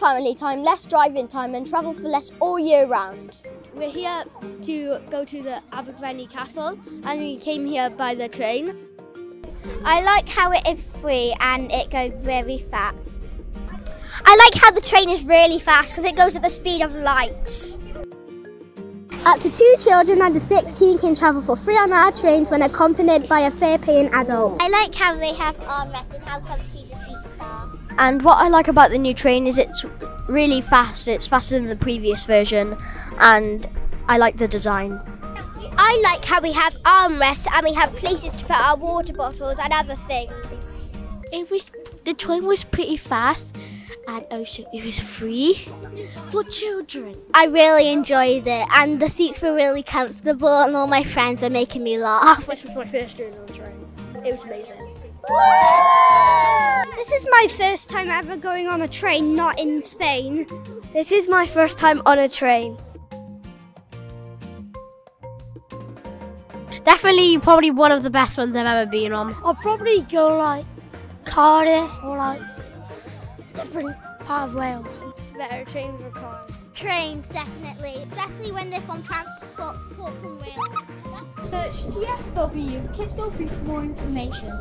more family time, less driving time and travel for less all year round. We're here to go to the Abergvenny Castle and we came here by the train. I like how it is free and it goes very fast. I like how the train is really fast because it goes at the speed of light. Up to 2 children under 16 can travel for free on our trains when accompanied by a fare-paying adult. I like how they have armrests and how comfy the seats are. And what I like about the new train is it's really fast. It's faster than the previous version and I like the design. I like how we have armrests and we have places to put our water bottles and other things. The train was pretty fast and also it was free for children. I really enjoyed it and the seats were really comfortable and all my friends are making me laugh. This was my first journey on the train. It was amazing. This is my first time ever going on a train, not in Spain. This is my first time on a train. Definitely probably one of the best ones I've ever been on. I'll probably go like Cardiff or like different part of Wales. It's better trains or cars. Trains, definitely, especially when they're from transport from Wales. Search TFW Kids Go Free for more information.